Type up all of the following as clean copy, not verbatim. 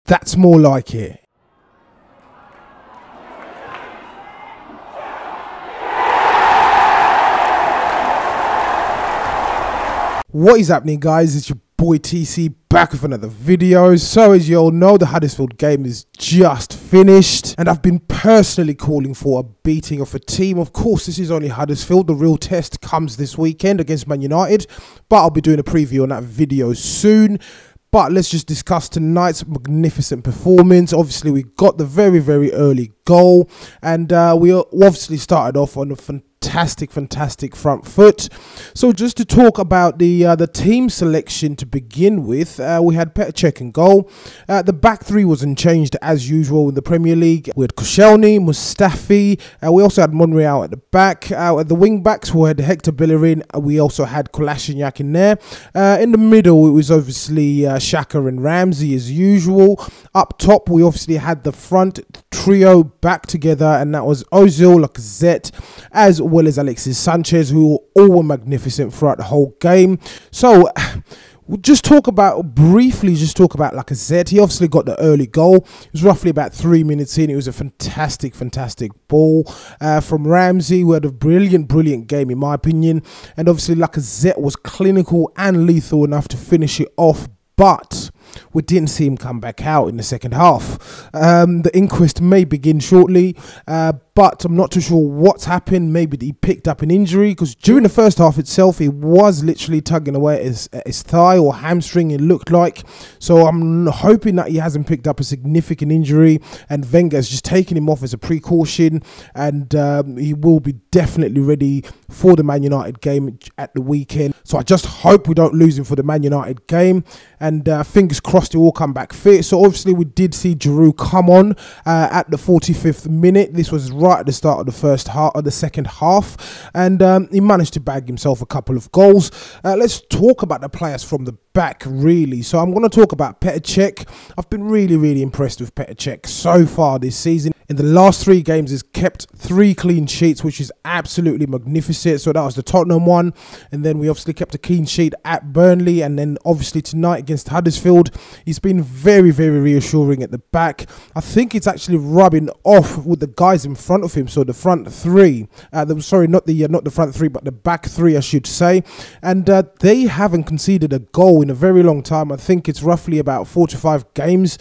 That's more like it. What is happening, guys? It's your boy TC back with another video. So as you all know, the Huddersfield game is just finished and I've been personally calling for a beating of a team. Of course, this is only Huddersfield. The real test comes this weekend against Man United, but I'll be doing a preview on that video soon. But let's just discuss tonight's magnificent performance. Obviously, we got the very, very early goal, and we obviously started off on a fantastic front foot. So just to talk about the team selection to begin with, we had Petr Cech in goal. The back three wasn't changed as usual in the Premier League. We had Koscielny, Mustafi. We also had Monreal at the back. At the wing backs, we had Hector Bellerin. We also had Kolasinac in there. In the middle, it was obviously Xhaka and Ramsey as usual. Up top, we obviously had the front trio back together, and that was Ozil, Lacazette, as well as Alexis Sanchez, who all were magnificent throughout the whole game. So we'll just briefly talk about Lacazette. He obviously got the early goal. It was roughly about 3 minutes in. It was a fantastic ball from Ramsey, who had a brilliant game in my opinion. And obviously Lacazette was clinical and lethal enough to finish it off, but we didn't see him come back out in the second half. The inquest may begin shortly, but I'm not too sure what's happened. Maybe he picked up an injury, because during the first half itself, he was literally tugging away at his thigh or hamstring, it looked like. So I'm hoping that he hasn't picked up a significant injury, and Wenger's just taken him off as a precaution, and he will be definitely ready for the Man United game at the weekend. So I just hope we don't lose him for the Man United game, and fingers crossed he will come back fit. So obviously we did see Giroud come on at the 45th minute. This was right at the start of the second half, and he managed to bag himself a couple of goals. Let's talk about the players from the back, really. So I'm going to talk about Petr Cech. I've been really impressed with Petr Cech so far this season. In the last 3 games, he's kept 3 clean sheets, which is absolutely magnificent. So that was the Tottenham one, and then we obviously kept a clean sheet at Burnley, and then obviously tonight against Huddersfield. He's been very reassuring at the back. I think it's actually rubbing off with the guys in front of him. So the front three, sorry, not the front three, but the back three, I should say. And they haven't conceded a goal in a very long time. I think it's roughly about 4 to 5 games.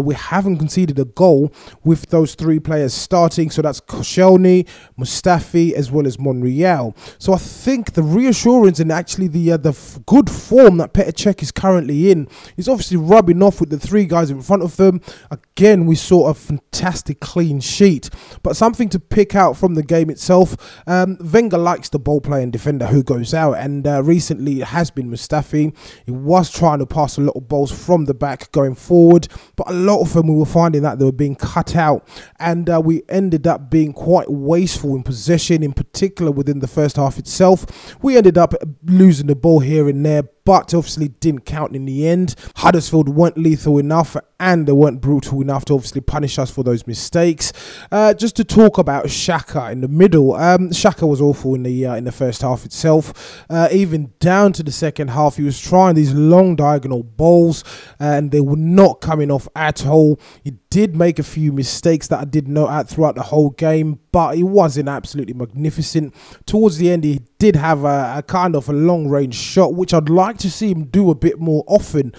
We haven't conceded a goal with those 3 players starting. So that's Koscielny, Mustafi, as well as Monreal. So I think the reassurance and actually the good form that Petr Cech is currently in is obviously rubbing off with the 3 guys in front of them. Again, we saw a fantastic clean sheet. But something to pick out from the game itself, Wenger likes the ball playing defender who goes out, and recently it has been Mustafi. He was trying to pass a lot of balls from the back going forward, but a lot of them we were finding that they were being cut out, and we ended up being quite wasteful in possession, in particular within the first half itself. We ended up losing the ball here and there, but obviously didn't count in the end. Huddersfield weren't lethal enough, and they weren't brutal enough to obviously punish us for those mistakes. Just to talk about Xhaka in the middle, Xhaka was awful in the first half itself. Even down to the second half, he was trying these long diagonal balls, and they were not coming off at all. He did make a few mistakes that I did note throughout the whole game, but he wasn't absolutely magnificent. Towards the end, he did have a kind of a long-range shot, which I'd like to see him do a bit more often.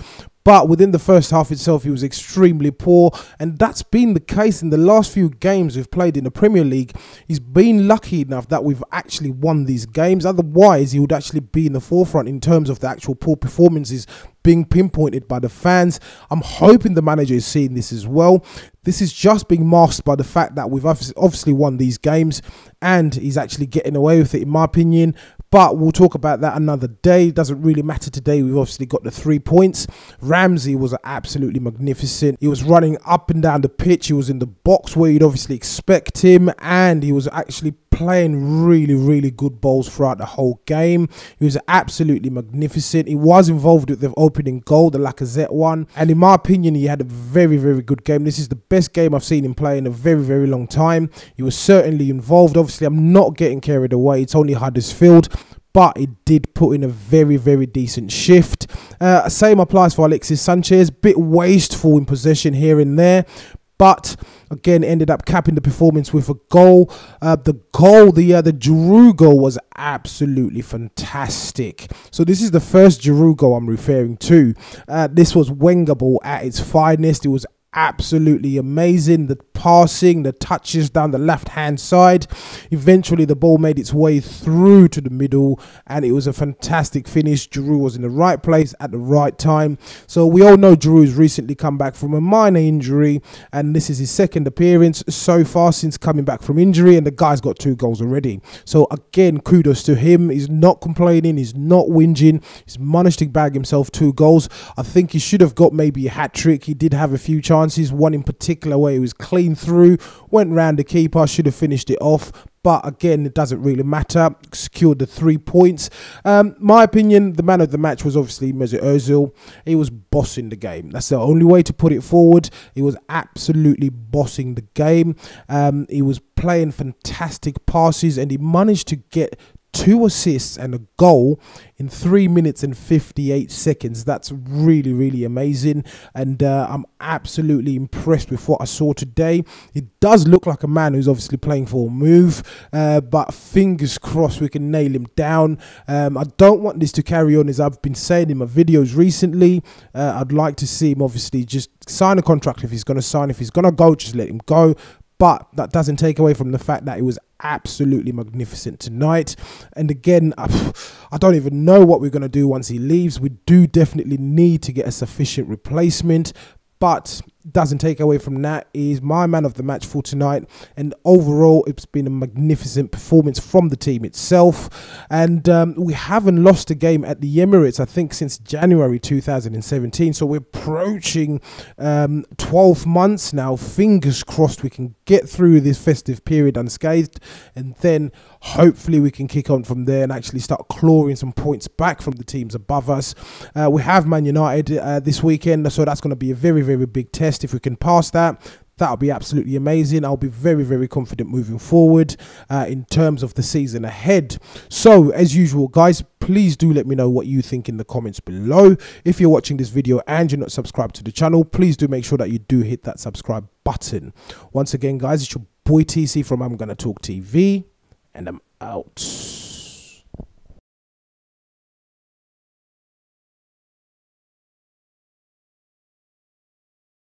But within the first half itself, he was extremely poor. And that's been the case in the last few games we've played in the Premier League. He's been lucky enough that we've actually won these games. Otherwise, he would actually be in the forefront in terms of the actual poor performances being pinpointed by the fans. I'm hoping the manager is seeing this as well. This is just being masked by the fact that we've obviously won these games, and he's actually getting away with it, in my opinion. But we'll talk about that another day. It doesn't really matter today. We've obviously got the 3 points. Ramsey was absolutely magnificent. He was running up and down the pitch. He was in the box where you'd obviously expect him, and he was actually playing really good balls throughout the whole game. He was absolutely magnificent. He was involved with the opening goal, the Lacazette one, and in my opinion, he had a very good game. This is the best game I've seen him play in a very long time. He was certainly involved. Obviously, I'm not getting carried away. It's only Huddersfield, but it did put in a very, very decent shift. Same applies for Alexis Sanchez. Bit wasteful in possession here and there, but again ended up capping the performance with a goal. The Giroud goal was absolutely fantastic. So this is the first Giroud goal I'm referring to. This was Wenger ball at its finest. It was absolutely amazing. The passing, the touches down the left hand side. Eventually the ball made its way through to the middle, and it was a fantastic finish. Giroud was in the right place at the right time. So we all know Giroud's recently come back from a minor injury, and this is his second appearance so far since coming back from injury, and the guy's got 2 goals already. So again, kudos to him. He's not complaining, he's not whinging. He's managed to bag himself 2 goals. I think he should have got maybe a hat-trick. He did have a few chances. One in particular where he was clean through, went round the keeper, should have finished it off, but again, it doesn't really matter. Secured the 3 points. My opinion, the man of the match was obviously Mesut Ozil. He was bossing the game. That's the only way to put it forward. He was absolutely bossing the game. He was playing fantastic passes, and he managed to get 2 assists and a goal in 3 minutes and 58 seconds. That's really, really amazing, and I'm absolutely impressed with what I saw today. It does look like a man who's obviously playing for a move, but fingers crossed we can nail him down. I don't want this to carry on, as I've been saying in my videos recently. I'd like to see him obviously just sign a contract if he's going to sign. If he's going to go, just let him go. But that doesn't take away from the fact that it was absolutely magnificent tonight. And again, I don't even know what we're going to do once he leaves. We do definitely need to get a sufficient replacement, but doesn't take away from that. He is my man of the match for tonight, and overall it's been a magnificent performance from the team itself. And we haven't lost a game at the Emirates, I think, since January 2017, so we're approaching 12 months now. Fingers crossed we can get through this festive period unscathed, and then hopefully we can kick on from there and actually start clawing some points back from the teams above us. We have Man United this weekend, so that's going to be a very, very big test. If we can pass that, that'll be absolutely amazing. I'll be very, very confident moving forward in terms of the season ahead. So as usual, guys, please do let me know what you think in the comments below. If you're watching this video and you're not subscribed to the channel, please do make sure that you do hit that subscribe button. Once again, guys, it's your boy TC from I'm Gonna Talk TV, and I'm out.